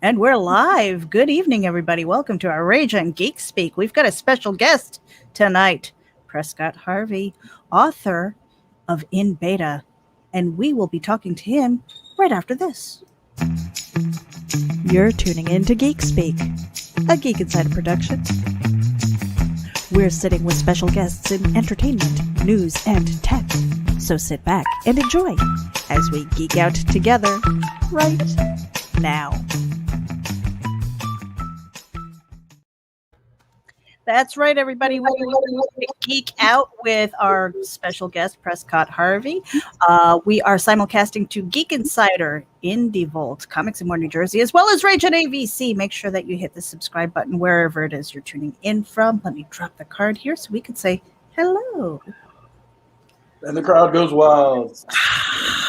And we're live. Good evening, everybody. Welcome to our RAGIN Geek Speak. We've got a special guest tonight, Prescott Harvey, author of In Beta, and we will be talking to him right after this. You're tuning in to Geek Speak, a Geek Insider production. We're sitting with special guests in entertainment, news, and tech. So sit back and enjoy as we geek out together right now. That's right, everybody. We're going to geek out with our special guest, Prescott Harvey. We are simulcasting to Geek Insider, Indie Vault, Comics and More New Jersey, as well as RAGIN AVC. Make sure that you hit the subscribe button wherever it is you're tuning in from. Let me drop the card here so we can say hello. And the crowd goes wild.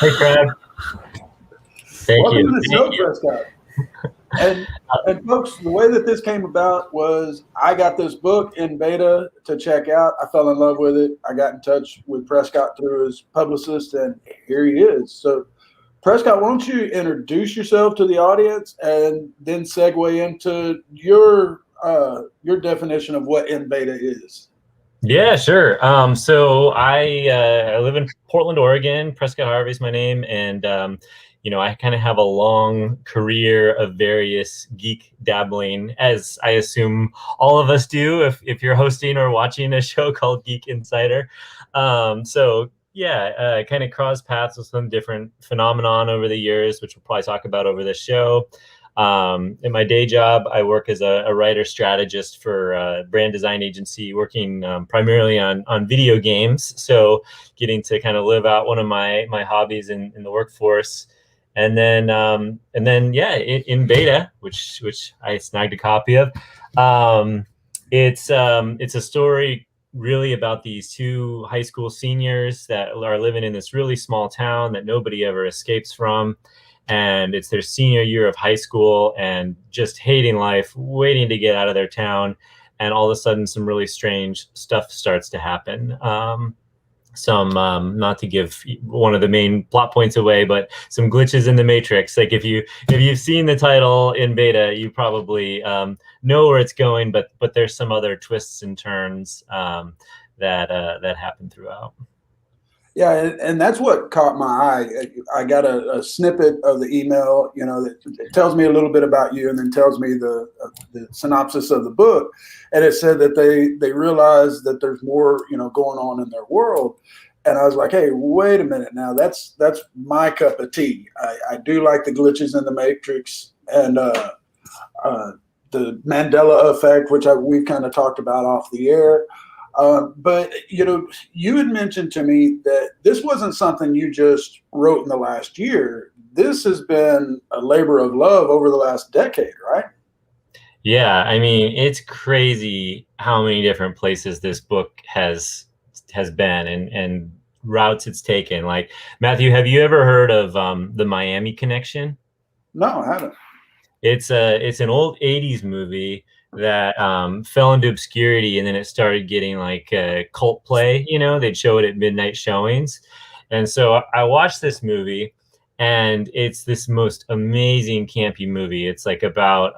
Hey, Crab. Thank you. Welcome to the show, Prescott. And folks, the way that this came about was I got this book in beta to check out. I fell in love with it. I got in touch with Prescott through his publicist, and here he is. So, Prescott, why don't you introduce yourself to the audience and then segue into your definition of what in beta is? Yeah, sure. So I live in Portland, Oregon. Prescott Harvey is my name, and I kind of have a long career of various geek dabbling, as I assume all of us do if you're hosting or watching a show called Geek Insider. Kind of cross paths with some different phenomenon over the years, which we'll probably talk about over this show. In my day job, I work as a writer strategist for a brand design agency, working primarily on video games. So getting to kind of live out one of my hobbies in the workforce. And then in beta, which I snagged a copy of, it's a story really about these two high school seniors that are living in this really small town that nobody ever escapes from. And it's their senior year of high school and just hating life, waiting to get out of their town. And all of a sudden, some really strange stuff starts to happen. Not to give one of the main plot points away, but some glitches in the matrix. Like if you've seen the title in beta, you probably know where it's going, but there's some other twists and turns that happen throughout. Yeah, and that's what caught my eye. I got a snippet of the email, that tells me a little bit about you and then tells me the synopsis of the book. And it said that they realized that there's more, going on in their world. And I was like, hey, wait a minute now. That's my cup of tea. I do like the glitches in the matrix and the Mandela effect, which we've kind of talked about off the air. But you had mentioned to me that this wasn't something you just wrote in the last year. This has been a labor of love over the last decade, right? Yeah, I mean, it's crazy how many different places this book has been and routes it's taken. Like, Matthew, have you ever heard of the Miami Connection? No, I haven't. It's an old 80s movie that fell into obscurity, and then it started getting like a cult play. They'd show it at midnight showings. And so I watched this movie, and it's this most amazing campy movie. It's like about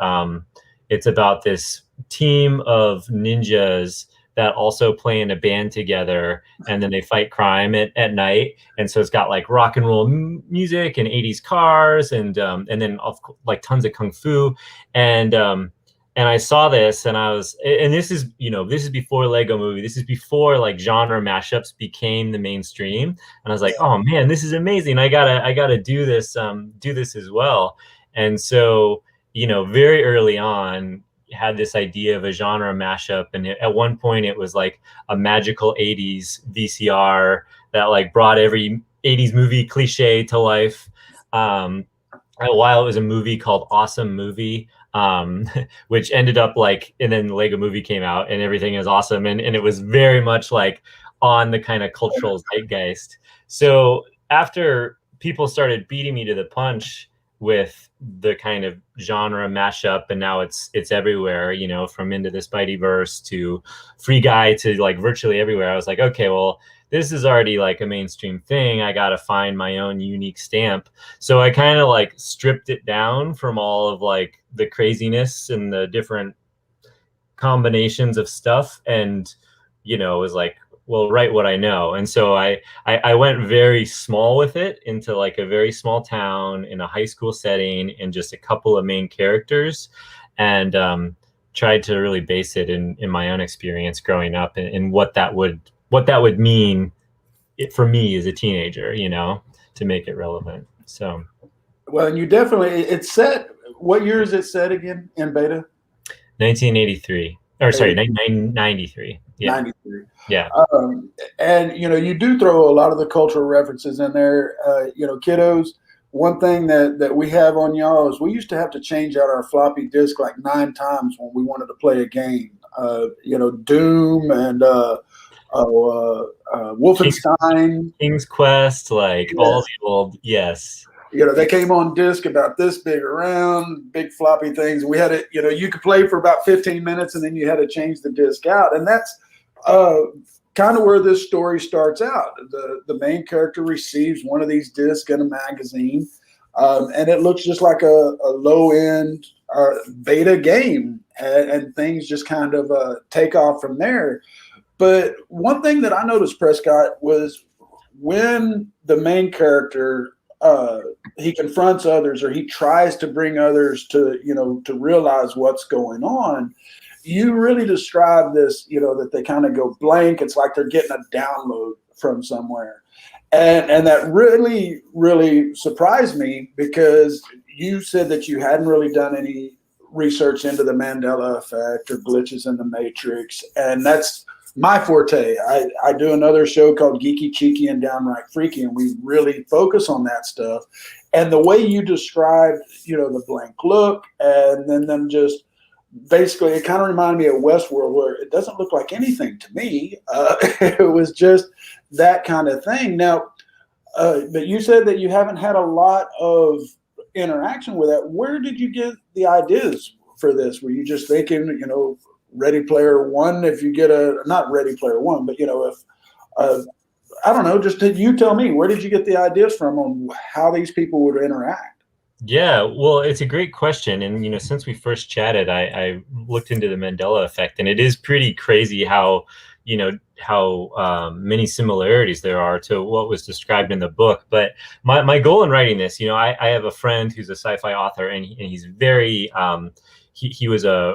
this team of ninjas that also play in a band together, and then they fight crime at night. And so it's got like rock and roll music and 80s cars, and then like tons of kung fu. And I saw this, and this is before Lego Movie. This is before like genre mashups became the mainstream. And I was like, oh man, this is amazing. I gotta do this as well. And so, very early on, had this idea of a genre mashup. And at one point it was like a magical 80s VCR that like brought every 80s movie cliche to life. A while it was a movie called Awesome Movie, which ended up like, and then Lego Movie came out and everything is awesome. And it was very much like on the kind of cultural zeitgeist. So after people started beating me to the punch with the kind of genre mashup, and now it's everywhere, from Into the Spideyverse to Free Guy to like virtually everywhere, I was like, okay, well, this is already like a mainstream thing. I got to find my own unique stamp. So I kind of like stripped it down from all of like the craziness and the different combinations of stuff, and was like, well, write what I know. And so I went very small with it, into like a very small town in a high school setting, and just a couple of main characters, and tried to really base it in my own experience growing up, and what that would mean for me as a teenager, to make it relevant. So Well, and you definitely, it's set, what year is it set again in beta? 1983, or sorry, 1993. Yeah. 93. Yeah. And you do throw a lot of the cultural references in there. Kiddos, one thing that we have on y'all is we used to have to change out our floppy disk like 9 times when we wanted to play a game. Doom and Wolfenstein, King's Quest, like all the old, yes. They came on disc about this big around, big floppy things. We had it, you could play for about 15 minutes and then you had to change the disc out. And that's kind of where this story starts out. The main character receives one of these discs in a magazine, and it looks just like a low-end beta game, and things just kind of take off from there. But one thing that I noticed, Prescott, was when the main character he confronts others, or he tries to bring others to realize what's going on, you really describe this, that they kind of go blank. It's like they're getting a download from somewhere. And that really, really surprised me, because you said that you hadn't really done any research into the Mandela effect or glitches in the Matrix. And that's my forte. I do another show called Geeky, Cheeky, and Downright Freaky, and we really focus on that stuff. And the way you described, the blank look, and then them just basically, it kind of reminded me of Westworld, where it doesn't look like anything to me. It was just that kind of thing. Now, but you said that you haven't had a lot of interaction with that. Where did you get the ideas for this? Were you just thinking, Ready Player One, if you get not Ready Player One, but, if, I don't know, just you tell me, where did you get the ideas from on how these people would interact? Yeah, well, it's a great question. And, since we first chatted, I looked into the Mandela effect, and it is pretty crazy how many similarities there are to what was described in the book. But my goal in writing this, I have a friend who's a sci-fi author, and he's very, he was a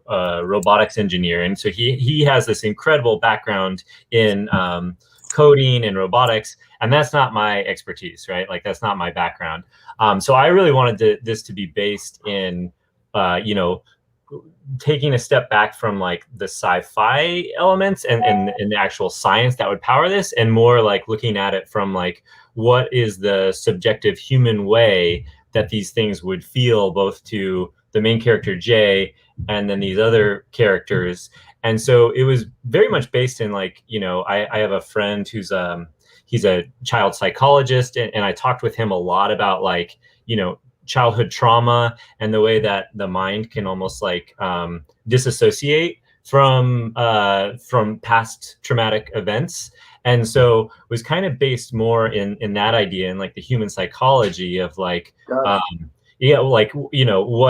robotics engineer. And so he has this incredible background in coding and robotics, and that's not my expertise, right? Like, that's not my background. So I really wanted this to be based in, taking a step back from like the sci-fi elements and the actual science that would power this, and more like looking at it from like, what is the subjective human way that these things would feel, both to the main character Jay and then these other characters. And so it was very much based in like, I have a friend who's he's a child psychologist, and I talked with him a lot about like, childhood trauma and the way that the mind can almost like disassociate from past traumatic events. And so it was kind of based more in that idea, and like the human psychology of like, what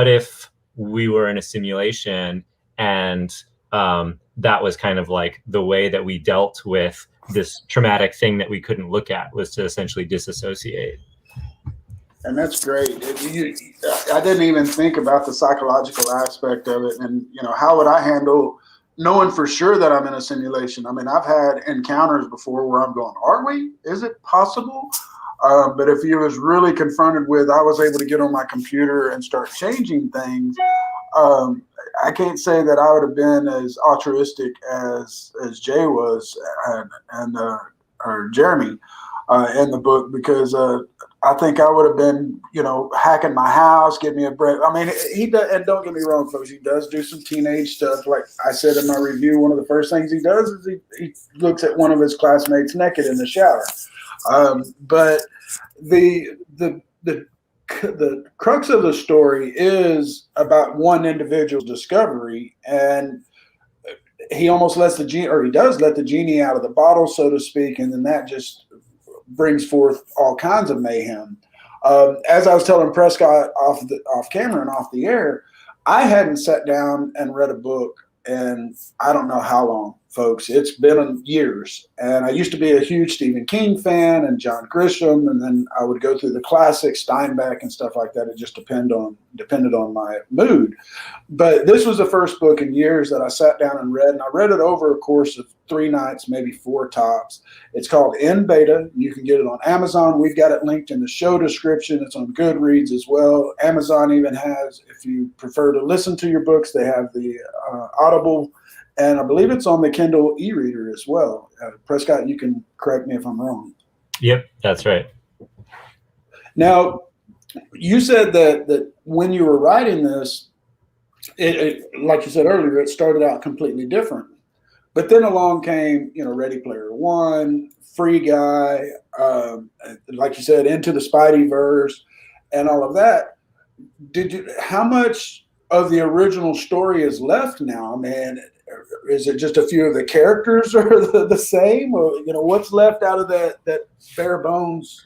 if we were in a simulation, and that was kind of like the way that we dealt with this traumatic thing that we couldn't look at, was to essentially disassociate. And that's great. I didn't even think about the psychological aspect of it. And, how would I handle knowing for sure that I'm in a simulation? I mean, I've had encounters before where I'm going, are we? Is it possible? But if you was really confronted with, I was able to get on my computer and start changing things, I can't say that I would have been as altruistic as Jay was or Jeremy in the book, because I think I would have been, hacking my house, give me a break. I mean, he does, and don't get me wrong, folks, he does do some teenage stuff. Like I said in my review, one of the first things he does is he looks at one of his classmates naked in the shower. But the crux of the story is about one individual's discovery, and he almost lets the genie, or he does let the genie out of the bottle, so to speak, and then that just brings forth all kinds of mayhem. As I was telling Prescott off camera and off the air, I hadn't sat down and read a book in I don't know how long, folks. It's been years. And I used to be a huge Stephen King fan and John Grisham, and then I would go through the classics, Steinbeck and stuff like that. It just depended on my mood. But this was the first book in years that I sat down and read, and I read it over a course of 3 nights, maybe 4 tops. It's called In Beta. You can get it on Amazon. We've got it linked in the show description. It's on Goodreads as well. Amazon even has, if you prefer to listen to your books, they have the Audible, and I believe it's on the Kindle e-reader as well. Prescott, you can correct me if I'm wrong. Yep, that's right. Now, you said that when you were writing this, like you said earlier, it started out completely different. But then along came, Ready Player One, Free Guy, like you said, Into the Spideyverse, and all of that. How much of the original story is left now, man? Is it just a few of the characters are the same, or what's left out of that bare bones?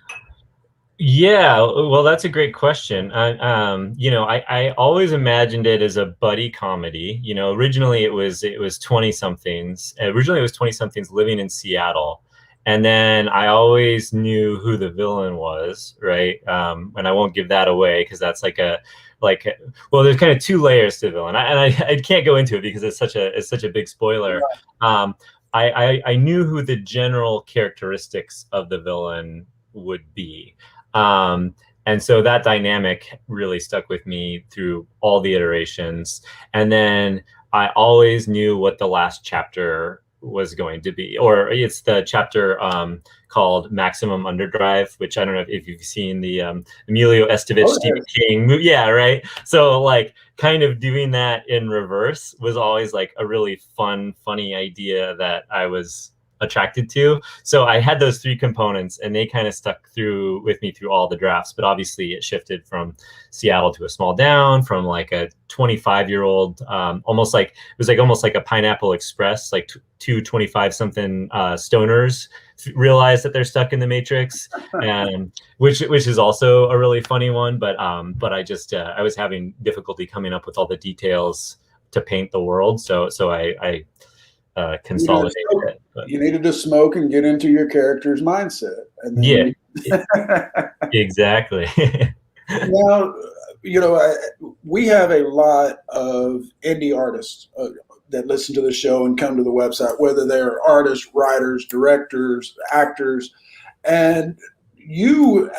Yeah, well, that's a great question. I always imagined it as a buddy comedy. Originally it was 20-somethings. Originally it was 20-somethings living in Seattle, and then I always knew who the villain was, right? And I won't give that away because that's well, there's kind of 2 layers to the villain, I can't go into it because it's such a big spoiler. Right. I knew who the general characteristics of the villain would be. And so that dynamic really stuck with me through all the iterations. And then I always knew what the last chapter was going to be, or it's the chapter called Maximum Underdrive, which I don't know if you've seen the Emilio Estevez, Stephen King movie. Yeah, right. So kind of doing that in reverse was always a really funny idea that I was attracted to. So I had those 3 components, and they kind of stuck with me through all the drafts. But obviously it shifted from Seattle to a small town, from a 25-year-old, almost like a Pineapple Express, 2 25-something stoners realize that they're stuck in the Matrix, and which is also a really funny one. But I just I was having difficulty coming up with all the details to paint the world. So I consolidated it. You needed to smoke and get into your character's mindset. And then exactly. Now, we have a lot of indie artists that listen to the show and come to the website, whether they're artists, writers, directors, actors, and you're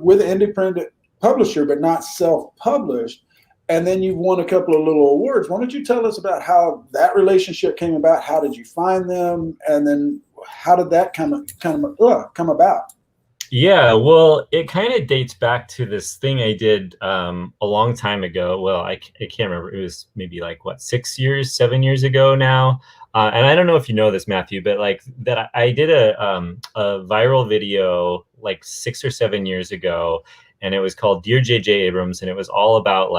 with an independent publisher, but not self-published. And then you've won a couple of little awards. Why don't you tell us about how that relationship came about? How did you find them? And then how did that come about? Yeah, well, it kind of dates back to this thing I did a long time ago. Well, I can't remember. It was maybe 7 years ago now. And I don't know if you know this, Matthew, but that I did a viral video 6 or 7 years ago. And it was called Dear J.J. Abrams, and it was all about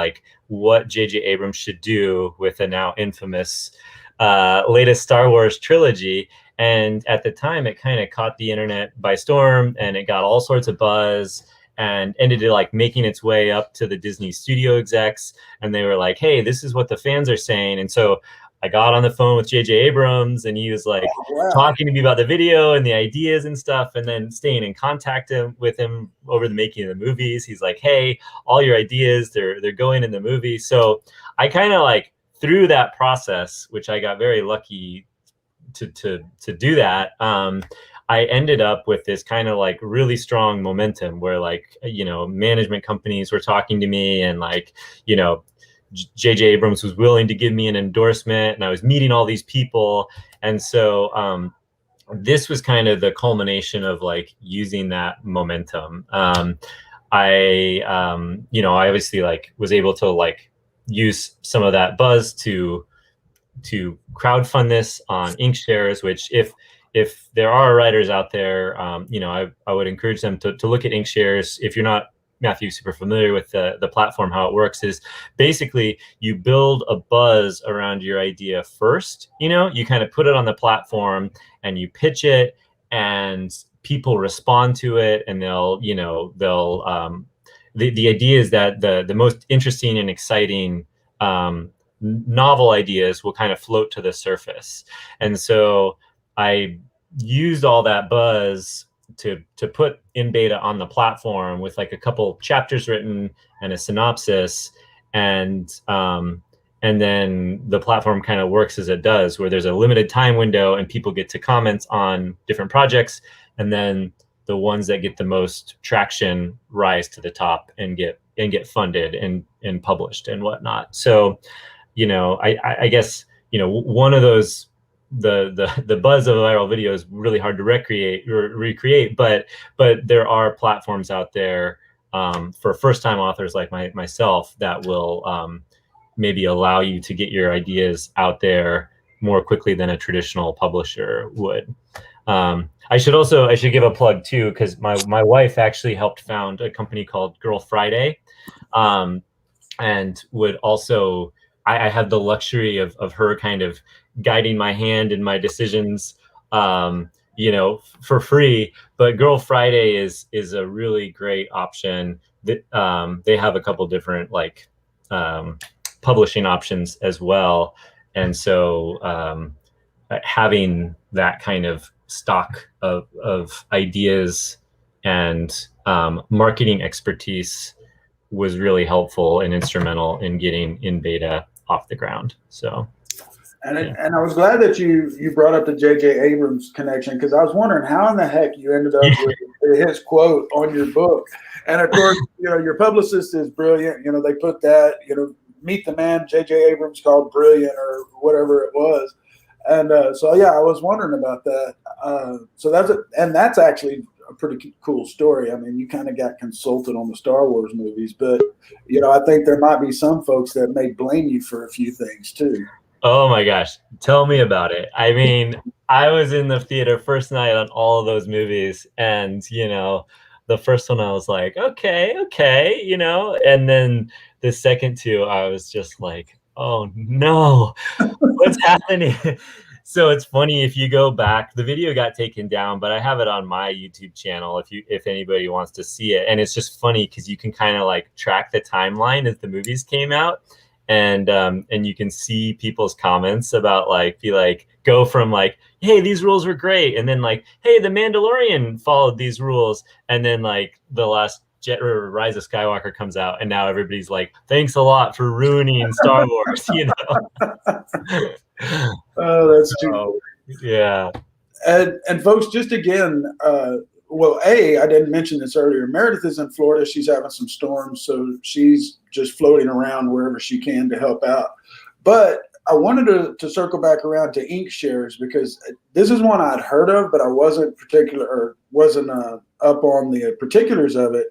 what J.J. Abrams should do with the now infamous latest Star Wars trilogy. And at the time, it kind of caught the internet by storm, and it got all sorts of buzz, and ended up making its way up to the Disney studio execs, and they were like, "Hey, this is what the fans are saying." And so I got on the phone with J.J. Abrams, and he was talking to me about the video and the ideas and stuff, and then staying in contact with him over the making of the movies. He's like, "Hey, all your ideas, they're going in the movie." So I kind of through that process, which I got very lucky to do that. I ended up with this kind of really strong momentum where management companies were talking to me, and J.J. Abrams was willing to give me an endorsement, and I was meeting all these people. And so this was kind of the culmination of using that momentum. I obviously was able to use some of that buzz to crowdfund this on Inkshares, which if there are writers out there, I would encourage them to look at Inkshares. If you're not Matthew's super familiar with the platform. How it works is basically you build a buzz around your idea first. You kind of put it on the platform and you pitch it, and people respond to it, and the idea is that the most interesting and exciting novel ideas will kind of float to the surface. And so I used all that buzz to put in beta on the platform with like a couple chapters written and a synopsis, and then the platform kind of works as it does, where there's a limited time window and people get to comment on different projects, and then the ones that get the most traction rise to the top and get funded and published and whatnot. So, I guess, one of those, the buzz of a viral video is really hard to recreate, but there are platforms out there for first-time authors like myself that will maybe allow you to get your ideas out there more quickly than a traditional publisher would. I should give a plug too, because my wife actually helped found a company called Girl Friday, and would also, I had the luxury of her kind of guiding my hand in my decisions, for free. But Girl Friday is a really great option. They have a couple different publishing options as well, and so having that kind of stock of ideas and marketing expertise was really helpful and instrumental in getting in beta off the ground. So, and I was glad that you brought up the J.J. Abrams connection, because I was wondering how in the heck you ended up with his quote on your book. And of course, your publicist is brilliant. They put that, meet the man J.J. Abrams called brilliant or whatever it was. And so, yeah, I was wondering about that. So that's actually a pretty cool story. I mean, you kind of got consulted on the Star Wars movies, but, I think there might be some folks that may blame you for a few things too. Oh my gosh. Tell me about it. I mean, I was in the theater first night on all of those movies, and, the first one I was like, okay, and then the second two, I was just like, oh no, what's happening? So it's funny, if you go back, the video got taken down, but I have it on my YouTube channel if anybody wants to see it. And it's just funny because you can kind of track the timeline as the movies came out, and you can see people's comments about go from hey, these rules were great, and then hey, the Mandalorian followed these rules, and then the last Rise of Skywalker comes out, and now everybody's like, thanks a lot for ruining Star Wars, Oh, that's too. Yeah. And folks, just again, I didn't mention this earlier. Meredith is in Florida. She's having some storms, so she's just floating around wherever she can to help out. But I wanted to circle back around to ink shares, because this is one I'd heard of, but I wasn't up on the particulars of it.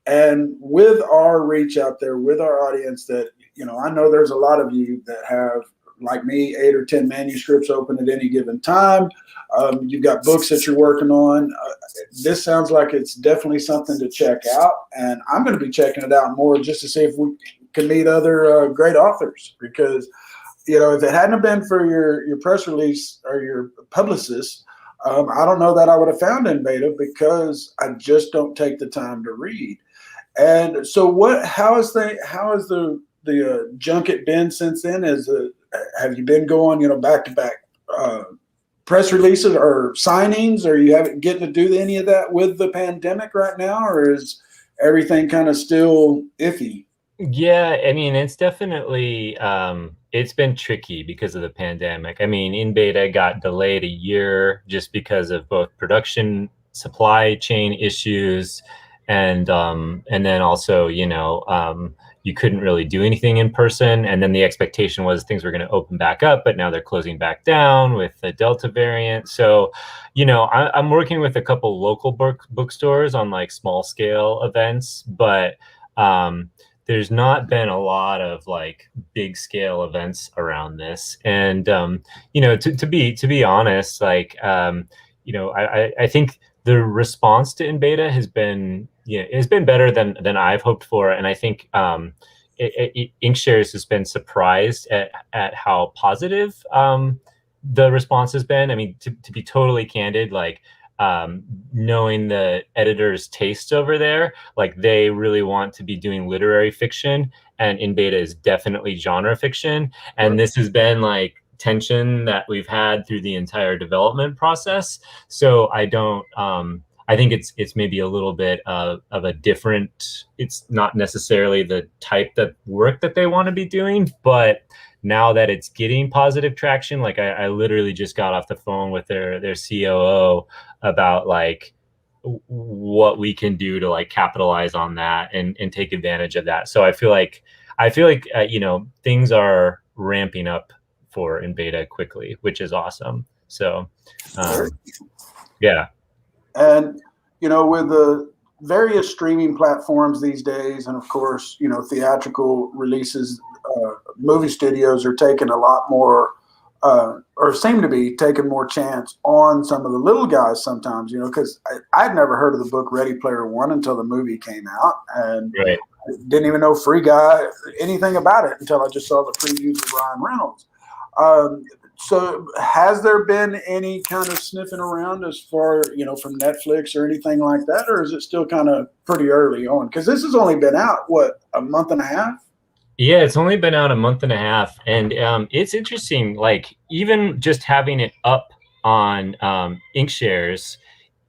And with our reach out there, with our audience, that I know there's a lot of you that have, like me, 8 or 10 manuscripts open at any given time. You've got books that you're working on. This sounds like it's definitely something to check out, and I'm going to be checking it out more just to see if we can meet other great authors, because if it hadn't been for your press release or your publicist, I don't know that I would have found in beta, because I just don't take the time to read. And so how has the junket been since then? Have you been going, back to back press releases or signings? Or you haven't getting to do any of that with the pandemic right now, or is everything kind of still iffy? Yeah, I mean, it's definitely it's been tricky because of the pandemic. I mean, in beta got delayed a year just because of both production supply chain issues, and then also, you couldn't really do anything in person. And then the expectation was things were going to open back up, but now they're closing back down with the Delta variant. So, I'm working with a couple local bookstores on small scale events, but there's not been a lot of big scale events around this. And, to be honest, I think the response to in beta has been, it's been better than I've hoped for. And I think Inkshares has been surprised at how positive the response has been. I mean, to be totally candid, like knowing the editor's taste over there, like they really want to be doing literary fiction, and in beta is definitely genre fiction. And this has been like tension that we've had through the entire development process. So I don't, I think it's maybe a little bit of a different, it's not necessarily the type of work that they want to be doing, but now that it's getting positive traction, like I literally just got off the phone with their COO about like what we can do to like capitalize on that and take advantage of that. So I feel like things are ramping up for in beta quickly, which is awesome. So yeah. And with the various streaming platforms these days, and of course theatrical releases, movie studios are taking a lot more or seem to be taking more chance on some of the little guys sometimes, because I'd never heard of the book Ready Player One until the movie came out, and right. Didn't even know Free Guy anything about it until I just saw the previews of Ryan Reynolds. So has there been any kind of sniffing around as far, from Netflix or anything like that, or is it still kind of pretty early on? Because this has only been out, what, a month and a half? Yeah, it's only been out a month and a half, and it's interesting. Like even just having it up on Inkshares,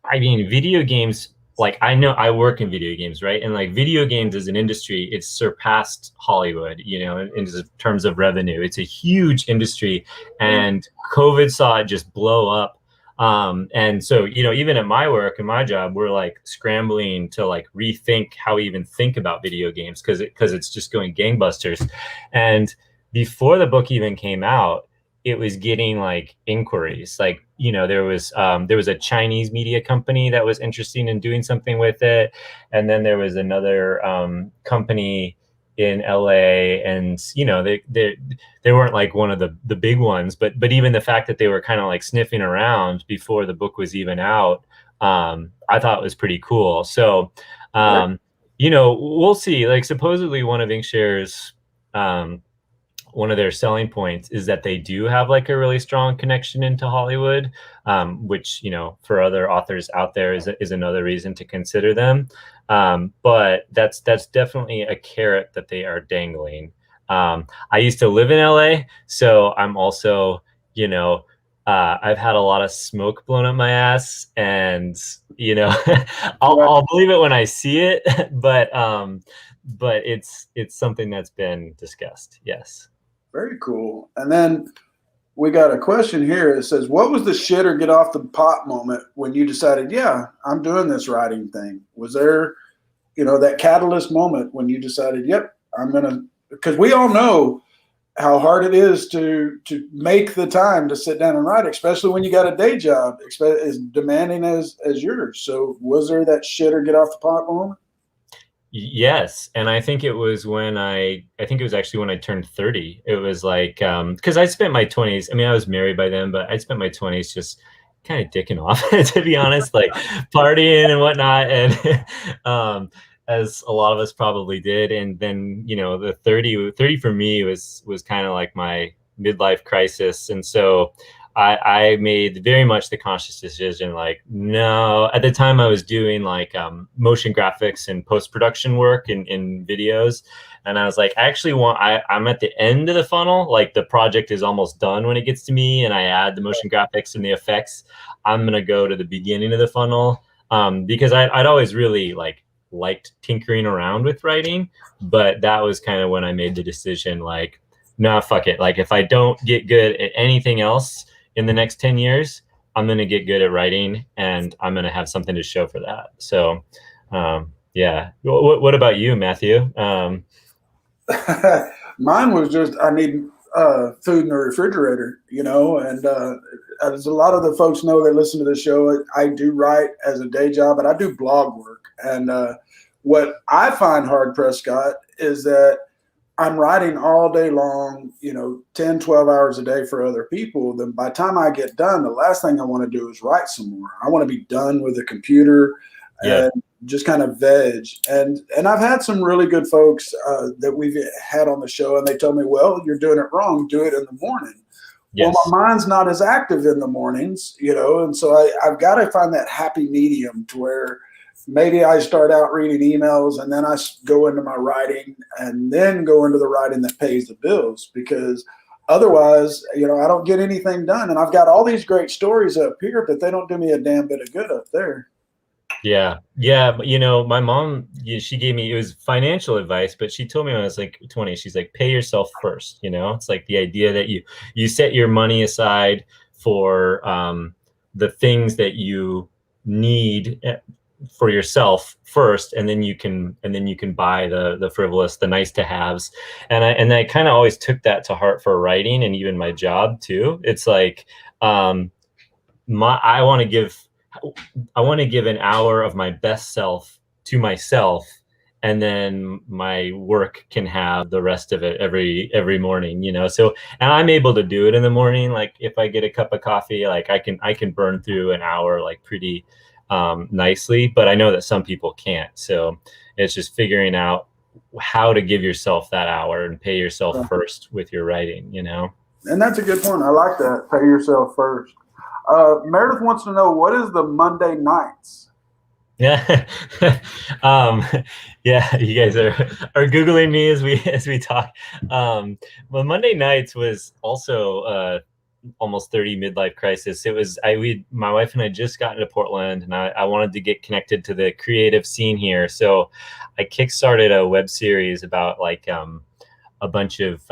I mean, video games. Like I know I work in video games, right? And like video games as an industry, it's surpassed Hollywood, in terms of revenue. It's a huge industry, and COVID saw it just blow up. And so, even at my work and my job, we're like scrambling to like rethink how we even think about video games because it's just going gangbusters. And before the book even came out, it was getting like inquiries. Like, there was a Chinese media company that was interested in doing something with it, and then there was another company in LA, and they weren't like one of the big ones, but even the fact that they were kind of like sniffing around before the book was even out, I thought was pretty cool. So we'll see. Like supposedly one of Inkshares, one of their selling points is that they do have like a really strong connection into Hollywood, which, for other authors out there is another reason to consider them. But that's definitely a carrot that they are dangling. I used to live in LA, so I'm also, I've had a lot of smoke blown up my ass, and, I'll believe it when I see it, but it's something that's been discussed. Yes. Very cool. And then we got a question here. It says, what was the shit or get off the pot moment when you decided, yeah, I'm doing this writing thing? Was there, that catalyst moment when you decided, yep, I'm going to, because we all know how hard it is to make the time to sit down and write, especially when you got a day job as demanding as yours. So was there that shit or get off the pot moment? Yes. And I think it was when I think it was actually when I turned 30. It was like, because I spent my 20s. I mean, I was married by then, but I spent my 20s just kind of dicking off, to be honest, like partying and whatnot. And as a lot of us probably did. And then, the 30 for me was kind of like my midlife crisis. And so I made very much the conscious decision, like, no, at the time I was doing like motion graphics and post-production work in videos. And I was like, I'm at the end of the funnel. Like the project is almost done when it gets to me and I add the motion graphics and the effects. I'm going to go to the beginning of the funnel because I'd always really liked tinkering around with writing. But that was kind of when I made the decision, like, nah, fuck it. Like if I don't get good at anything else in the next 10 years, I'm going to get good at writing and I'm going to have something to show for that. So, yeah. What about you, Matthew? Mine was just, I need food in the refrigerator, and as a lot of the folks know that listen to the show, I do write as a day job, but I do blog work. And what I find hard, Prescott, is that I'm writing all day long, 10, 12 hours a day for other people, then by the time I get done, the last thing I want to do is write some more. I want to be done with the computer Yeah. and just kind of veg. And I've had some really good folks that we've had on the show, and they told me, well, you're doing it wrong. Do it in the morning. Yes. Well, my mind's not as active in the mornings, and so I've got to find that happy medium to where maybe I start out reading emails and then I go into my writing and then go into the writing that pays the bills, because otherwise, I don't get anything done. And I've got all these great stories up here, but they don't do me a damn bit of good up there. Yeah. But my mom, she gave me, it was financial advice, but she told me when I was like 20, she's like, pay yourself first. It's like the idea that you set your money aside for the things that you need for yourself first, and then you can buy the frivolous, the nice to haves. And I kind of always took that to heart for writing, and even my job too. It's like I want to give an hour of my best self to myself, and then my work can have the rest of it every morning, so, and I'm able to do it in the morning. Like if I get a cup of coffee, like I can burn through an hour like pretty nicely, but I know that some people can't. So it's just figuring out how to give yourself that hour and pay yourself first with your writing, And that's a good point. I like that. Pay yourself first. Meredith wants to know, what is the Monday nights? Yeah. Yeah, you guys are Googling me as we talk. Well, Monday nights was also almost 30 midlife crisis. It was my wife and I just got into Portland, and I wanted to get connected to the creative scene here. So I kickstarted a web series about like a bunch of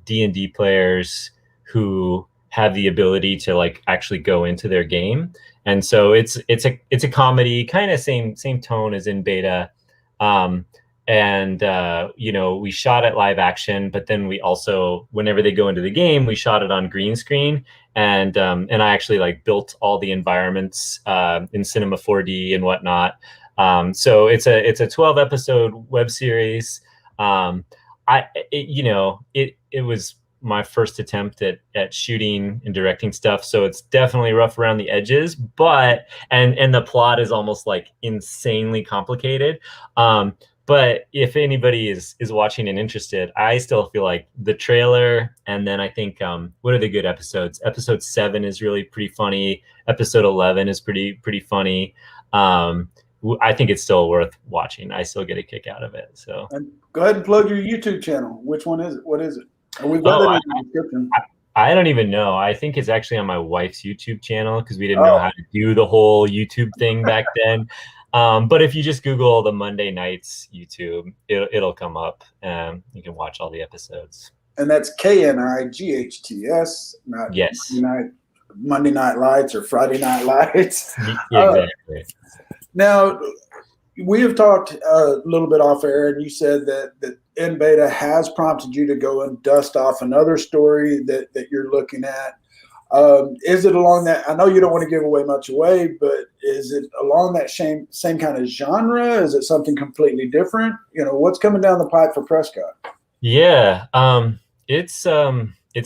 D&D players who have the ability to like actually go into their game. And so it's a comedy, kind of same tone as in beta. We shot it live action, but then we also, whenever they go into the game, we shot it on green screen. And I actually like built all the environments in Cinema 4D and whatnot. So it's a 12 episode web series. It was my first attempt at shooting and directing stuff, so it's definitely rough around the edges, but and the plot is almost like insanely complicated. But if anybody is watching and interested, I still feel like the trailer, and then I think what are the good episodes? Episode 7 is really pretty funny. Episode 11 is pretty funny. I think it's still worth watching. I still get a kick out of it. So and go ahead and plug your YouTube channel. Which one is it? What is it? We've got it in the description. I don't even know. I think it's actually on my wife's YouTube channel, because we didn't know how to do the whole YouTube thing back then. But if you just Google the Monday Nights YouTube, it'll come up, and you can watch all the episodes. And that's KNIGHTS, not yes. Monday Night Lights or Friday Night Lights. Exactly. Now, we have talked a little bit off air, and you said that in beta has prompted you to go and dust off another story that you're looking at. Is it along that? I know you don't want to give much away, but is it along that same kind of genre? Is it something completely different? What's coming down the pipe for Prescott? Yeah, it's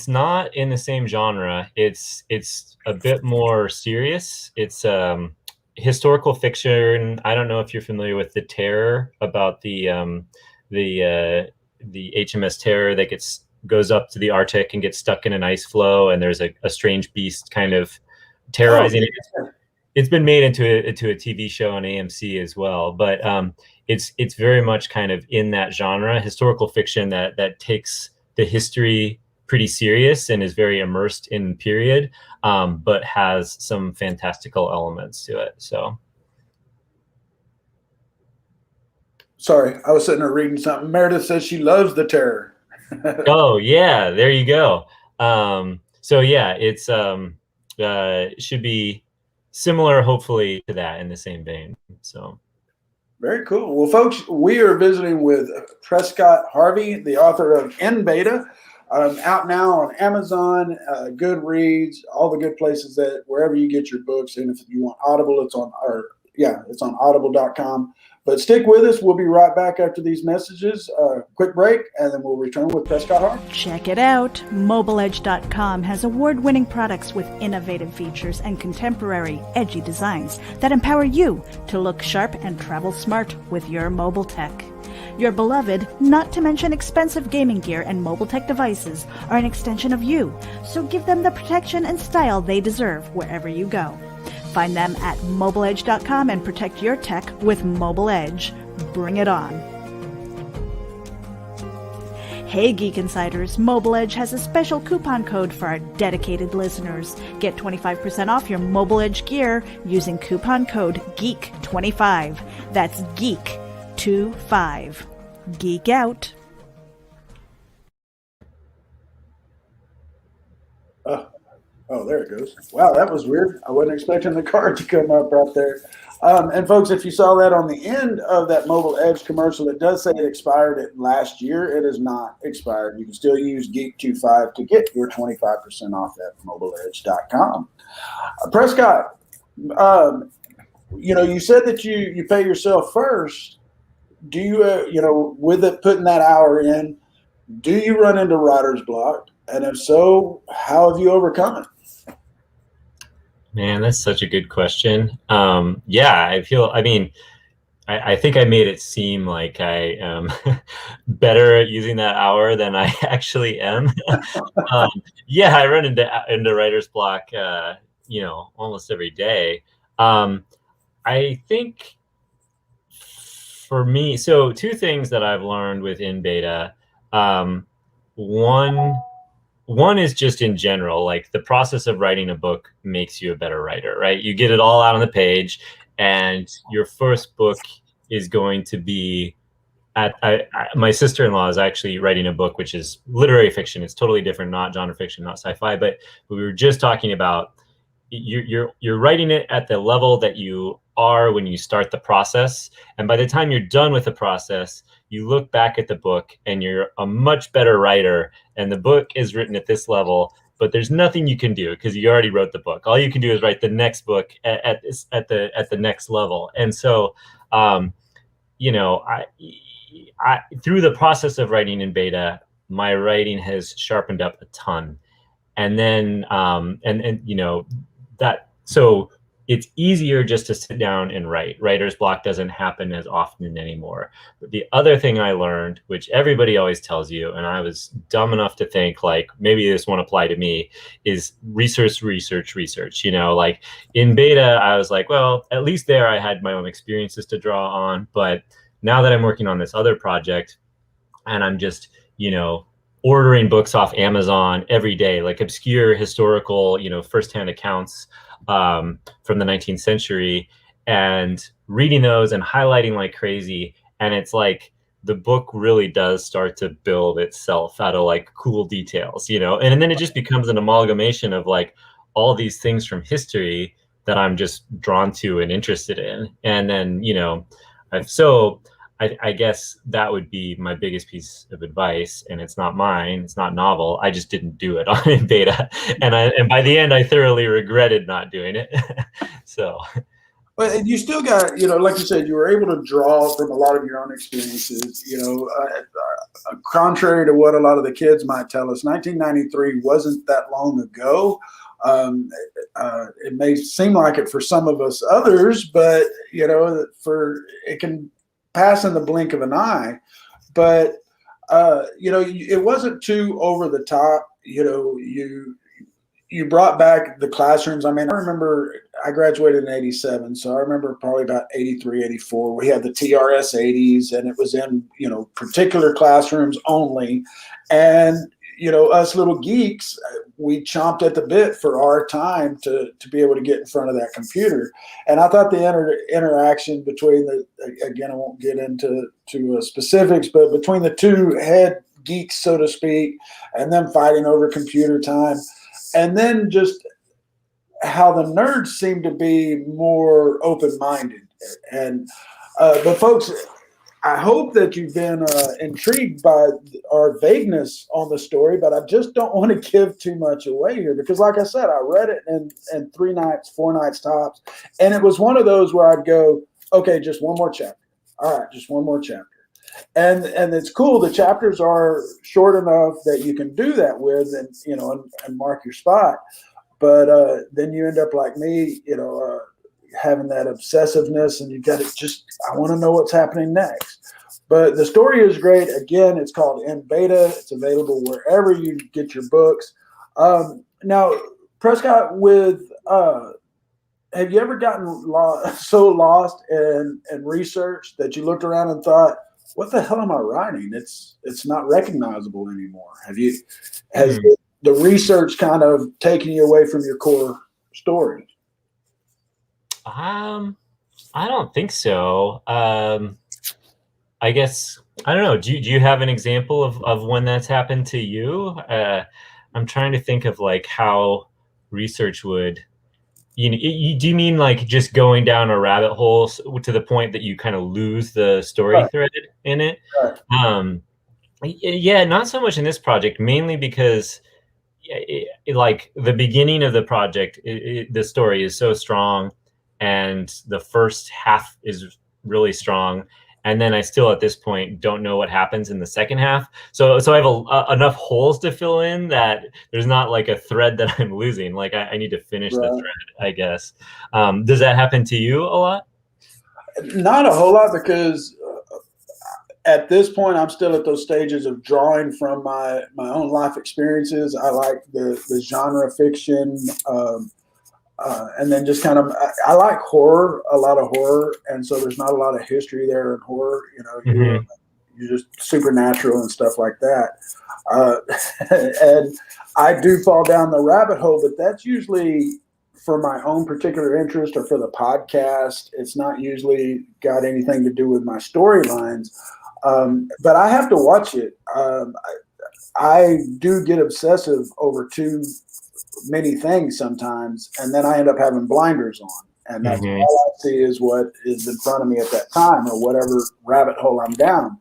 not in the same genre. It's a bit more serious. It's historical fiction. I don't know if you're familiar with The Terror, about the HMS Terror that goes up to the Arctic and gets stuck in an ice floe, and there's a strange beast kind of terrorizing it. It's been made into a TV show on AMC as well, but it's very much kind of in that genre, historical fiction that takes the history pretty serious and is very immersed in period, but has some fantastical elements to it. So, sorry, I was sitting there reading something. Meredith says she loves The Terror. Oh yeah, there you go. So yeah, it's should be similar, hopefully, to that, in the same vein. So. Very cool. Well, folks, we are visiting with Prescott Harvey, the author of In Beta, out now on Amazon, Goodreads, all the good places that wherever you get your books. And if you want Audible, it's on audible.com. But stick with us. We'll be right back after these messages. Quick break, and then we'll return with Prescott Harvey. Check it out. MobileEdge.com has award-winning products with innovative features and contemporary, edgy designs that empower you to look sharp and travel smart with your mobile tech. Your beloved, not to mention expensive gaming gear and mobile tech devices are an extension of you, so give them the protection and style they deserve wherever you go. Find them at MobileEdge.com and protect your tech with Mobile Edge. Bring it on. Hey Geek Insiders, Mobile Edge has a special coupon code for our dedicated listeners. Get 25% off your Mobile Edge gear using coupon code GEEK25. That's GEEK25. Geek out. Oh, there it goes. Wow, that was weird. I wasn't expecting the card to come up right there. And folks, if you saw that on the end of that Mobile Edge commercial, it does say it expired last year. It is not expired. You can still use Geek25 to get your 25% off at mobileedge.com. Prescott, you said that you pay yourself first. Do you, with it putting that hour in, do you run into writer's block? And if so, how have you overcome it? Man, that's such a good question. I think I made it seem like I am better at using that hour than I actually am. I run into writer's block, almost every day. I think for me, so two things that I've learned within beta. One is just in general, like the process of writing a book makes you a better writer, right? You get it all out on the page, and your first book is going to be my sister-in-law is actually writing a book, which is literary fiction. It's totally different, not genre fiction, not sci-fi, but we were just talking about you're writing it at the level that you are when you start the process. And by the time you're done with the process, you look back at the book and you're a much better writer, and the book is written at this level, but there's nothing you can do because you already wrote the book. All you can do is write the next book at the next level. And so, I through the process of writing in beta, my writing has sharpened up a ton. And then, so it's easier just to sit down and write. Writer's block doesn't happen as often anymore. But the other thing I learned, which everybody always tells you, and I was dumb enough to think like maybe this won't apply to me, is research. Like in beta, I was like, well, at least there I had my own experiences to draw on. But now that I'm working on this other project and I'm just, ordering books off Amazon every day, like obscure historical, firsthand accounts from the 19th century, and reading those and highlighting like crazy. And it's like the book really does start to build itself out of like cool details, and then it just becomes an amalgamation of like all these things from history that I'm just drawn to and interested in. And then, I guess that would be my biggest piece of advice, and it's not mine. It's not novel. I just didn't do it in beta, and by the end, I thoroughly regretted not doing it. So, but you still got, like you said, you were able to draw from a lot of your own experiences. Contrary to what a lot of the kids might tell us, 1993 wasn't that long ago. It may seem like it for some of us others, but it can pass in the blink of an eye. But it wasn't too over the top. You brought back the classrooms. I mean, I remember I graduated in 87, so I remember probably about 83, 84. We had the TRS 80s, and it was in particular classrooms only. And us little geeks, we chomped at the bit for our time to be able to get in front of that computer. And I thought the interaction between again, I won't get into specifics, but between the two head geeks, so to speak, and them fighting over computer time, and then just how the nerds seem to be more open-minded. And but folks, I hope that you've been intrigued by our vagueness on the story, but I just don't want to give too much away here because, like I said, I read it in 3 nights, 4 nights tops, and it was one of those where I'd go, okay, just one more chapter. all right, just one more chapter. And it's cool. The chapters are short enough that you can do that with, and and mark your spot. But then you end up like me, having that obsessiveness, and you got to I want to know what's happening next. But the story is great. Again, it's called In Beta. It's available wherever you get your books. Now, Prescott, have you ever gotten so lost in research that you looked around and thought, what the hell am I writing? It's not recognizable anymore. Has the research kind of taken you away from your core story? I don't think so. I guess, I don't know. Do you have an example of when that's happened to you? I'm trying to think of like how research would, do you mean like just going down a rabbit hole to the point that you kind of lose the story thread in it? Right. Yeah, not so much in this project, mainly because like the beginning of the project, the story is so strong, and the first half is really strong. And then I still, at this point, don't know what happens in the second half. So I have enough holes to fill in that there's not like a thread that I'm losing. Like I need to finish the thread, I guess. Does that happen to you a lot? Not a whole lot, because at this point, I'm still at those stages of drawing from my own life experiences. I like the genre fiction. And then just kind of, I like horror, a lot of horror. And so there's not a lot of history there in horror. You're just supernatural and stuff like that. And I do fall down the rabbit hole, but that's usually for my own particular interest or for the podcast. It's not usually got anything to do with my storylines. But I have to watch it. I do get obsessive over too many things sometimes, and then I end up having blinders on, and that's all I see is what is in front of me at that time, or whatever rabbit hole I'm down.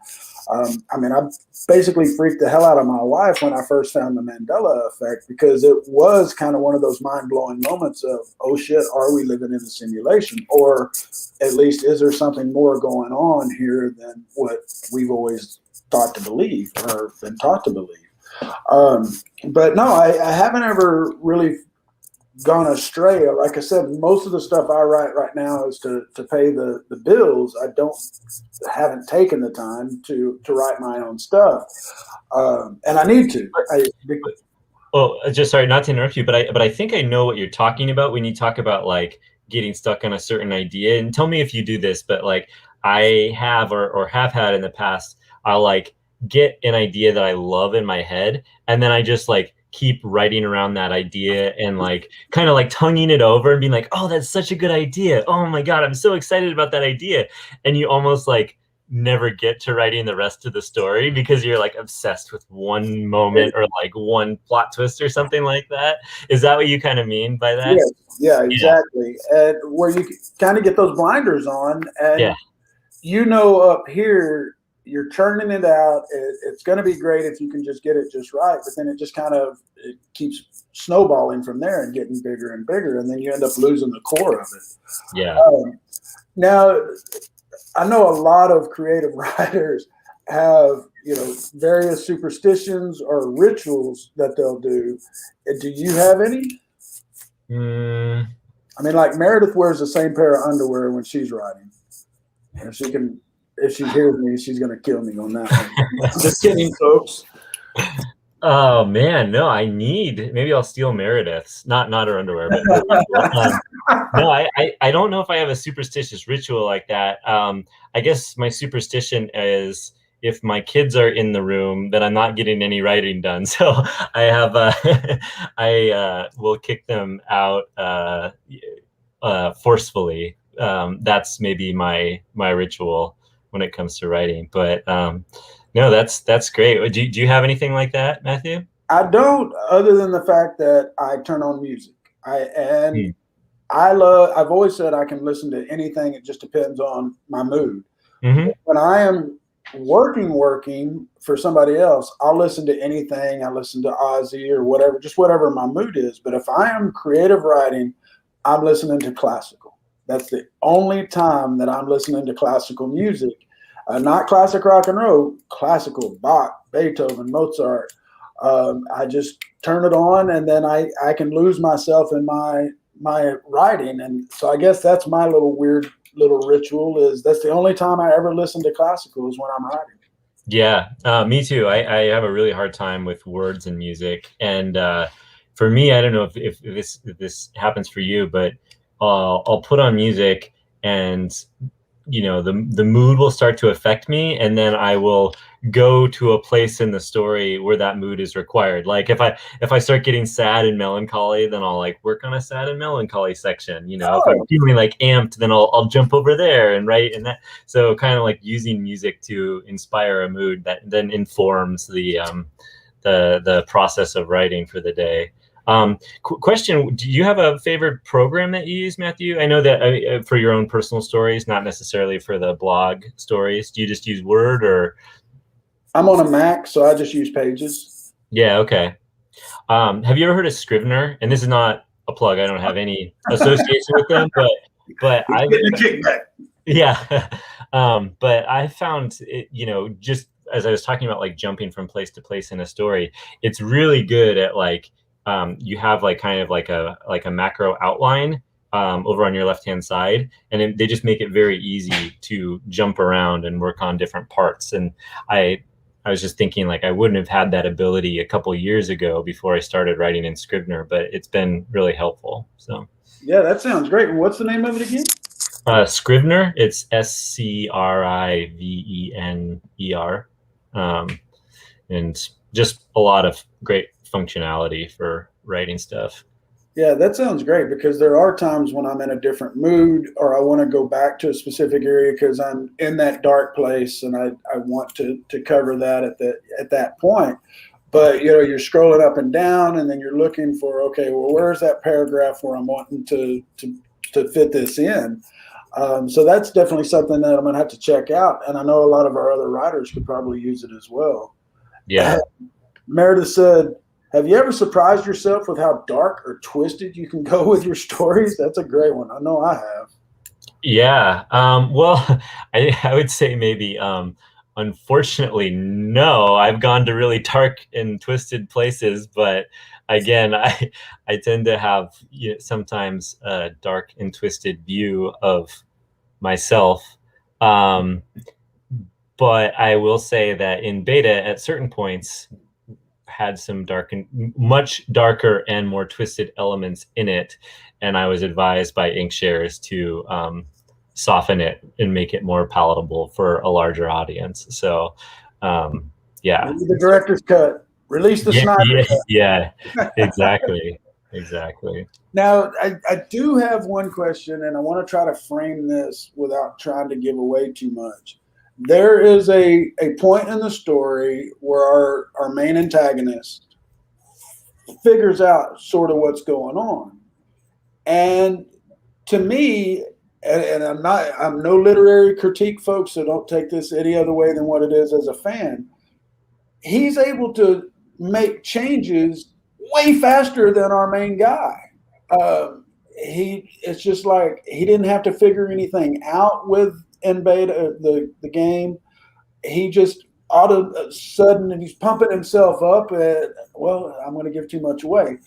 I basically freaked the hell out of my wife when I first found the Mandela effect, because it was kind of one of those mind-blowing moments of, oh shit, are we living in a simulation? Or at least, is there something more going on here than what we've always thought to believe or been taught to believe? But no, I haven't ever really gone astray. Like I said, most of the stuff I write right now is to pay the bills. I haven't taken the time to write my own stuff, and I need to. Just sorry, not to interrupt you, but I think I know what you're talking about when you talk about like getting stuck on a certain idea. And tell me if you do this, but like I have or have had in the past, I'll like get an idea that I love in my head, and then I just like keep writing around that idea and like kind of like tonguing it over and being like, oh, that's such a good idea. Oh my God, I'm so excited about that idea. And you almost like never get to writing the rest of the story because you're like obsessed with one moment or like one plot twist or something like that. Is that what you kind of mean by that? Yeah, exactly. And where you kind of get those blinders on, and up here, you're churning it out. It's going to be great if you can just get it just right. But then it just kind of keeps snowballing from there and getting bigger and bigger. And then you end up losing the core of it. Yeah. Now, I know a lot of creative writers have, various superstitions or rituals that they'll do. Do you have any? I mean, like Meredith wears the same pair of underwear when she's writing. If she hears me, she's going to kill me on that one. Just kidding, folks. Oh man, no, maybe I'll steal Meredith's, not her underwear, but no, I don't know if I have a superstitious ritual like that. I guess my superstition is if my kids are in the room, then I'm not getting any writing done. So I have, I will kick them out forcefully. That's maybe my ritual when it comes to writing, but no, that's great. Do you have anything like that, Matthew? I don't, other than the fact that I turn on music. I've always said I can listen to anything. It just depends on my mood. When I am working for somebody else, I'll listen to anything. I listen to Ozzy or whatever, just whatever my mood is. But if I am creative writing, I'm listening to classical. That's the only time that I'm listening to classical music. not classic rock and roll, classical, Bach, Beethoven, Mozart. I just turn it on, and then I can lose myself in my writing. And so I guess that's my little weird little ritual, is that's the only time I ever listen to classical is when I'm writing. Yeah, me too. I have a really hard time with words and music. And for me, I don't know if this happens for you, but I'll put on music, and the mood will start to affect me, and then I will go to a place in the story where that mood is required. Like if I start getting sad and melancholy, then I'll like work on a sad and melancholy section. If I'm feeling like amped, then I'll jump over there and write. And that, so kind of like using music to inspire a mood that then informs the process of writing for the day. Question, do you have a favorite program that you use, Matthew? I know that for your own personal stories, not necessarily for the blog stories. Do you just use Word, or? I'm on a Mac, so I just use Pages. Yeah, okay. Have you ever heard of Scrivener? And this is not a plug. I don't have any association with them, but I yeah. But I found it, just as I was talking about like jumping from place to place in a story, it's really good at like, you have like kind of like a macro outline over on your left-hand side, and they just make it very easy to jump around and work on different parts. And I was just thinking, like, I wouldn't have had that ability a couple years ago before I started writing in Scrivener, but it's been really helpful. So yeah, that sounds great. What's the name of it again? Scrivener. It's Scrivener, and just a lot of great functionality for writing stuff. Yeah, that sounds great, because there are times when I'm in a different mood, or I want to go back to a specific area because I'm in that dark place, and I want to cover that at that point. But you're scrolling up and down, and then you're looking for, okay, well, where's that paragraph where I'm wanting to fit this in? So that's definitely something that I'm going to have to check out, and I know a lot of our other writers could probably use it as well. Yeah. Meredith said, have you ever surprised yourself with how dark or twisted you can go with your stories? That's a great one. I know I have. Yeah. Well, I would say maybe, unfortunately, no. I've gone to really dark and twisted places, but again, I tend to have sometimes a dark and twisted view of myself. But I will say that in beta, at certain points, had some much darker and more twisted elements in it, and I was advised by Inkshares to soften it and make it more palatable for a larger audience. So yeah, the director's cut, release the Snyder cut. Yeah, exactly. Now I do have one question, and I want to try to frame this without trying to give away too much. There is a point in the story where our main antagonist figures out sort of what's going on. And to me, and I'm no literary critique, folks, so don't take this any other way than what it is as a fan. He's able to make changes way faster than our main guy. It's just like he didn't have to figure anything out in beta, the game. He just all of a sudden, and he's pumping himself up. Well, I'm going to give too much away,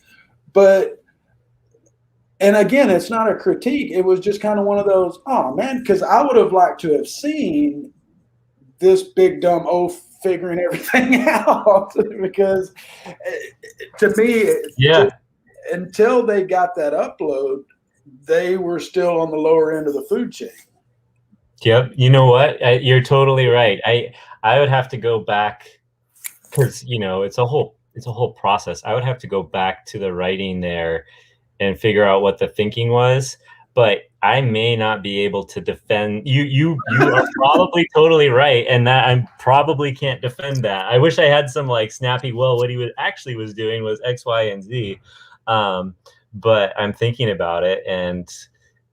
and again, it's not a critique. It was just kind of one of those, oh man, because I would have liked to have seen this big dumb oaf figuring everything out, because to me, yeah, until they got that upload, they were still on the lower end of the food chain. Yep. You know what? You're totally right. I would have to go back, because it's a whole process. I would have to go back to the writing there and figure out what the thinking was. But I may not be able to defend you. You are probably totally right, and that I probably can't defend that. I wish I had some like snappy. Well, what he was doing was X, Y, and Z. But I'm thinking about it, and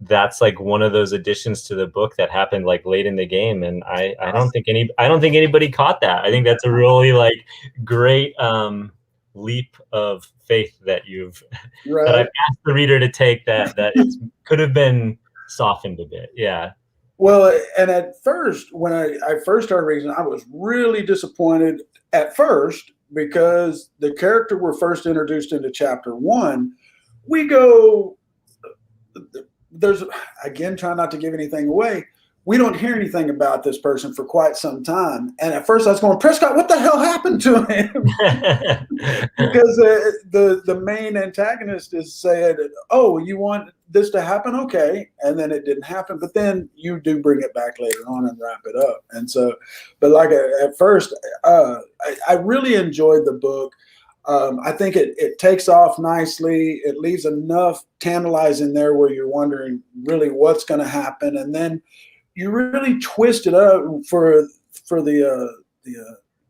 that's like one of those additions to the book that happened like late in the game, and I don't think anybody caught that. I think that's a really like great leap of faith that that I've asked the reader to take, that it could have been softened a bit. Yeah. Well, and at first, when I first started reading, I was really disappointed at first because the character we're first introduced into chapter one, we go, there's, again, trying not to give anything away. We don't hear anything about this person for quite some time. And at first I was going, Prescott, what the hell happened to him? Because the main antagonist is saying, oh, you want this to happen? Okay. And then it didn't happen. But then you do bring it back later on and wrap it up. And so, but like at first, I really enjoyed the book. I think it takes off nicely. It leaves enough tantalizing there where you're wondering really what's going to happen. And then you really twist it up for the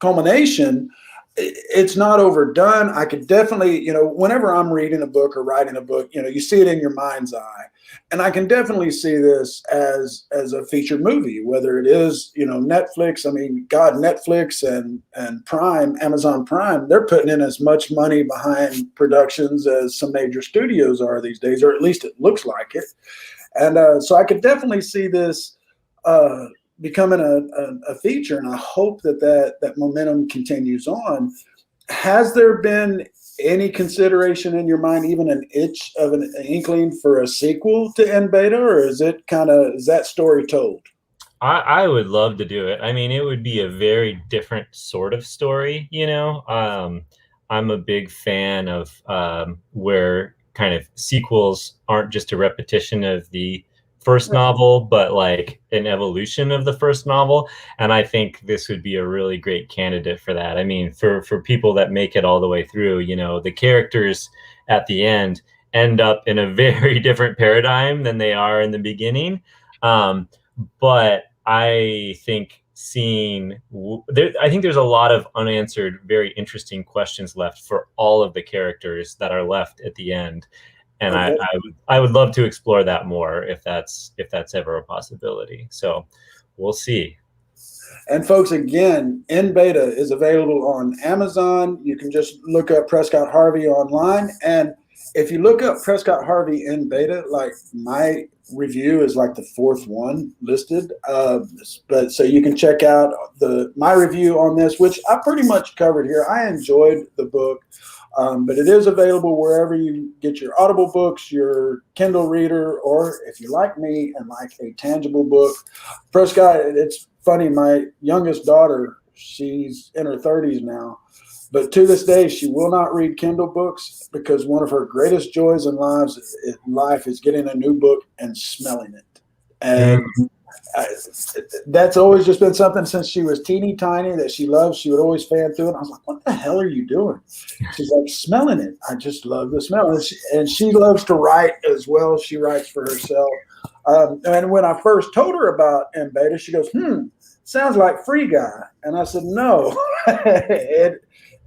culmination. It's not overdone. I could definitely, whenever I'm reading a book or writing a book, you see it in your mind's eye. And I can definitely see this as a featured movie, whether it is, Netflix. I mean, God, Netflix and Prime, Amazon Prime, they're putting in as much money behind productions as some major studios are these days, or at least it looks like it. And so I could definitely see this becoming a feature, and I hope that momentum continues on. Has there been any consideration in your mind, even an itch of an inkling for a sequel to N Beta, or is that story told? I would love to do it. I mean, it would be a very different sort of story, I'm a big fan of where kind of sequels aren't just a repetition of the first novel, but like an evolution of the first novel. And I think this would be a really great candidate for that. I mean, for people that make it all the way through, the characters at the end up in a very different paradigm than they are in the beginning. But I think I think there's a lot of unanswered, very interesting questions left for all of the characters that are left at the end. And okay. I would love to explore that more if that's ever a possibility. So we'll see. And folks, again, N Beta is available on Amazon. You can just look up Prescott Harvey online. And if you look up Prescott Harvey N Beta, like my review is like the fourth one listed. But so you can check out my review on this, which I pretty much covered here. I enjoyed the book. But it is available wherever you get your Audible books, your Kindle reader, or if you like me and like a tangible book. Prescott, it's funny, my youngest daughter, she's in her 30s now, but to this day, she will not read Kindle books because one of her greatest joys in life is getting a new book and smelling it. And that's always just been something since she was teeny tiny that she loves. She would always fan through it. I was like, what the hell are you doing? She's like, smelling it. I just love the smell. And she loves to write as well. She writes for herself. And when I first told her about N Beta, she goes, sounds like Free Guy. And I said, no.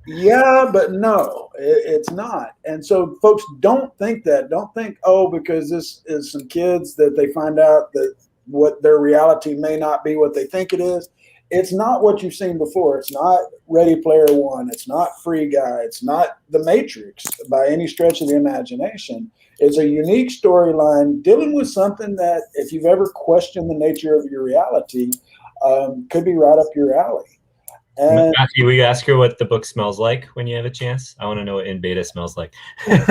Yeah, but no, it's not. And so folks, don't think that. Don't think, because this is some kids that they find out that what their reality may not be what they think it is. It's not what you've seen before. It's not Ready Player One. It's not Free Guy. It's not The Matrix by any stretch of the imagination. It's a unique storyline dealing with something that, if you've ever questioned the nature of your reality, could be right up your alley. And Matthew, will you ask her what the book smells like when you have a chance? I want to know what N Beta smells like. Yeah,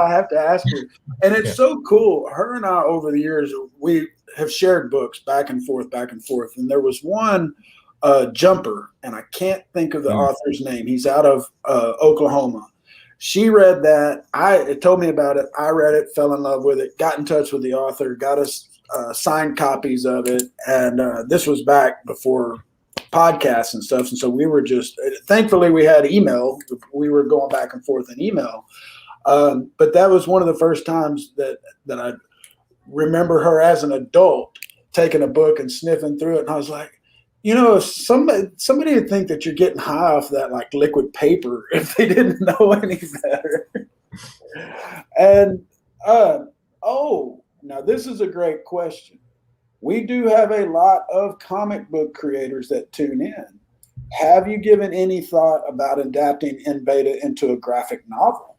I have to ask her. And it's so cool. Her and I, over the years, we have shared books back and forth. And there was one, Jumper, and I can't think of the author's name. He's out of Oklahoma. She read that. It told me about it. I read it, fell in love with it, got in touch with the author, got us signed copies of it. And this was back before podcasts and stuff. And so we were thankfully we had email. We were going back and forth in email. But that was one of the first times that I remember her as an adult taking a book and sniffing through it. And I was like, somebody would think that you're getting high off that like liquid paper if they didn't know any better. And, now this is a great question. We do have a lot of comic book creators that tune in. Have you given any thought about adapting N Beta into a graphic novel?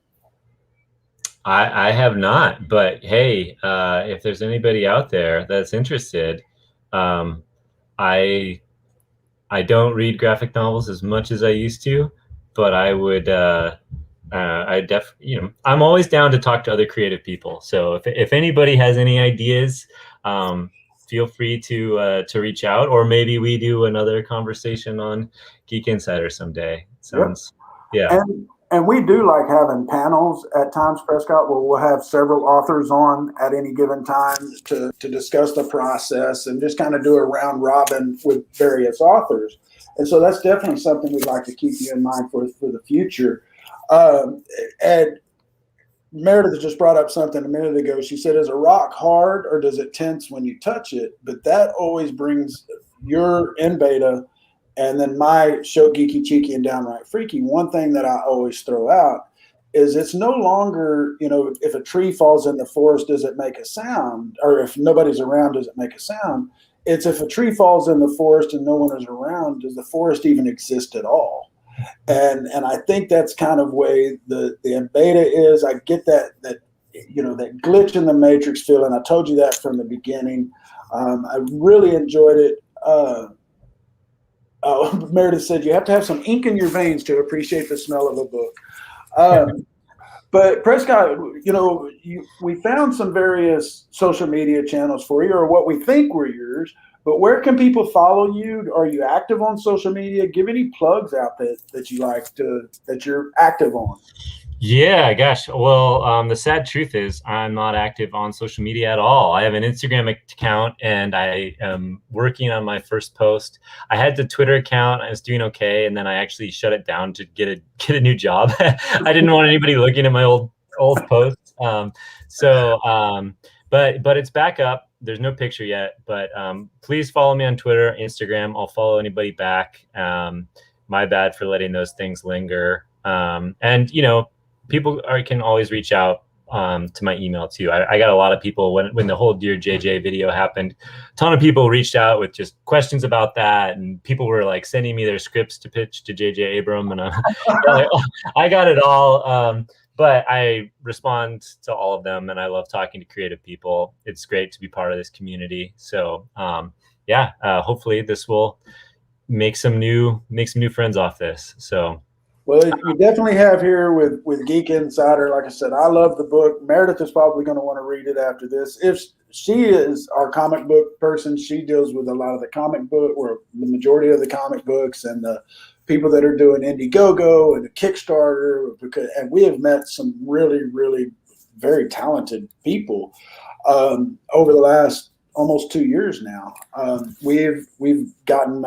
I have not, but hey, if there's anybody out there that's interested, I don't read graphic novels as much as I used to, but I would. I'm always down to talk to other creative people. So if anybody has any ideas, feel free to reach out, or maybe we do another conversation on Geek Insider someday. Sounds, yeah. And we do like having panels at times, Prescott, where we'll have several authors on at any given time to discuss the process and just kind of do a round robin with various authors. And so that's definitely something we'd like to keep you in mind for the future. And Meredith just brought up something a minute ago. She said, is a rock hard or does it tense when you touch it? But that always brings your in beta and then my show Geeky, Cheeky, and Downright Freaky. One thing that I always throw out is it's no longer, if a tree falls in the forest, does it make a sound? Or if nobody's around, does it make a sound? It's if a tree falls in the forest and no one is around, does the forest even exist at all? And I think that's kind of way the beta is. I get that glitch in the matrix feeling. I told you that from the beginning. I really enjoyed it. Meredith said you have to have some ink in your veins to appreciate the smell of a book. But Prescott, we found some various social media channels for you, or what we think were yours. But where can people follow you? Are you active on social media? Give any plugs out that you like that you're active on. Yeah, gosh. Well, the sad truth is I'm not active on social media at all. I have an Instagram account and I am working on my first post. I had the Twitter account. I was doing okay. And then I actually shut it down to get a new job. I didn't want anybody looking at my old posts. But it's back up. There's no picture yet, but please follow me on Twitter, Instagram. I'll follow anybody back. My bad for letting those things linger. And people can always reach out to my email too. I got a lot of people when the whole Dear JJ video happened, a ton of people reached out with just questions about that. And people were like sending me their scripts to pitch to JJ Abram. And I got it all. But I respond to all of them and I love talking to creative people. It's great to be part of this community. So hopefully this will make some new friends off this. So. Well, you definitely have here with Geek Insider. Like I said, I love the book. Meredith is probably going to want to read it after this. If she is our comic book person, she deals with a lot of the comic book, or the majority of the comic books, and the people that are doing Indiegogo and the Kickstarter. And we have met some really, really very talented people over the last almost 2 years now. We've gotten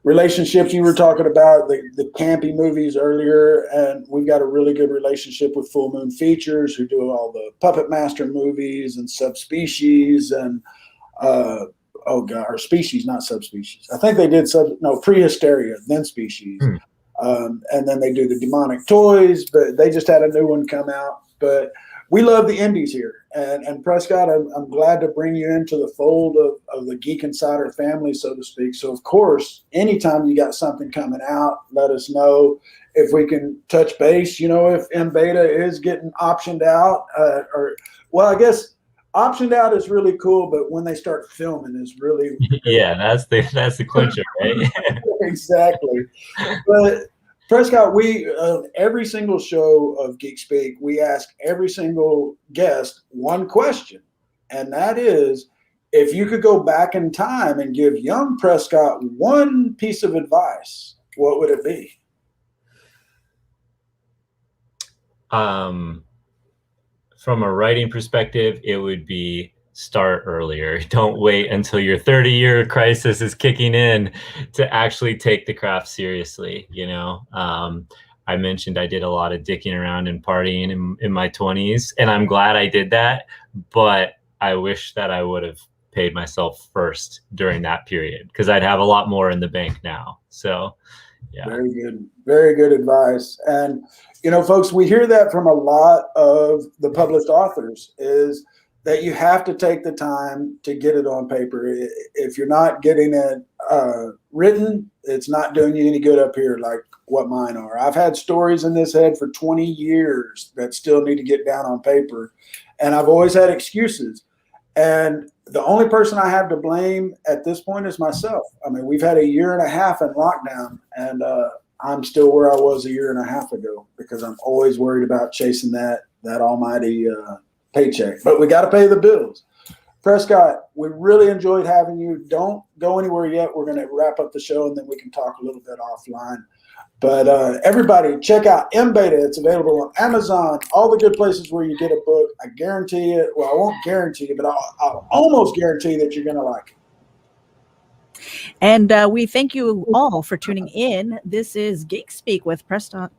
relationships. You were talking about the campy movies earlier, and we've got a really good relationship with Full Moon Features, who do all the Puppet Master movies and Subspecies and or Species, not Subspecies. I think they did Prehysteria, then Species. And then they do the Demonic Toys, but they just had a new one come out. But we love the indies here. And Prescott, I'm glad to bring you into the fold of the Geek Insider family, so to speak. So, of course, anytime you got something coming out, let us know. If we can touch base, if M Beta is getting optioned out, I guess optioned out is really cool, but when they start filming is really yeah, that's the clincher, right? Exactly. But Prescott, we every single show of Geek Speak, we ask every single guest one question, and that is, if you could go back in time and give young Prescott one piece of advice, what would it be? From a writing perspective, it would be start earlier. Don't wait until your 30-year crisis is kicking in to actually take the craft seriously. I mentioned I did a lot of dicking around and partying in my 20s, and I'm glad I did that, but I wish that I would have paid myself first during that period, because I'd have a lot more in the bank now. So yeah. Very good. Very good advice. And folks, we hear that from a lot of the published authors, is that you have to take the time to get it on paper. If you're not getting it written, it's not doing you any good up here like what mine are. I've had stories in this head for 20 years that still need to get down on paper, and I've always had excuses. And the only person I have to blame at this point is myself. I mean, we've had a year and a half in lockdown, and I'm still where I was a year and a half ago because I'm always worried about chasing that almighty paycheck. But we got to pay the bills. Prescott, we really enjoyed having you. Don't go anywhere yet. We're going to wrap up the show, and then we can talk a little bit offline. But everybody, check out M-Beta. It's available on Amazon, all the good places where you get a book. I guarantee it. Well, I won't guarantee it, but I'll almost guarantee that you're going to like it. And we thank you all for tuning in. This is Geek Speak with Prescott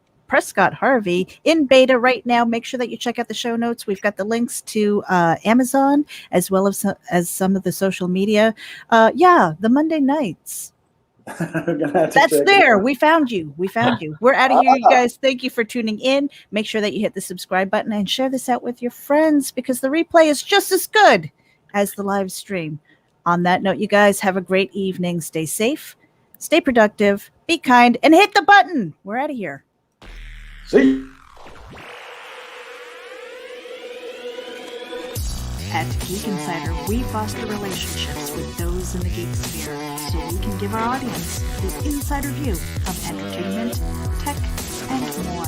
Harvey in beta right now. Make sure that you check out the show notes. We've got the links to Amazon as well as some of the social media. The Monday nights. That's there. We found you. We're out of here, you guys. Thank you for tuning in. Make sure that you hit the subscribe button and share this out with your friends because the replay is just as good as the live stream. On that note, you guys have a great evening. Stay safe, stay productive, be kind, and hit the button. We're out of here. See you. At Geek Insider, we foster relationships with those in the geek sphere so we can give our audience the insider view of entertainment, tech, and more.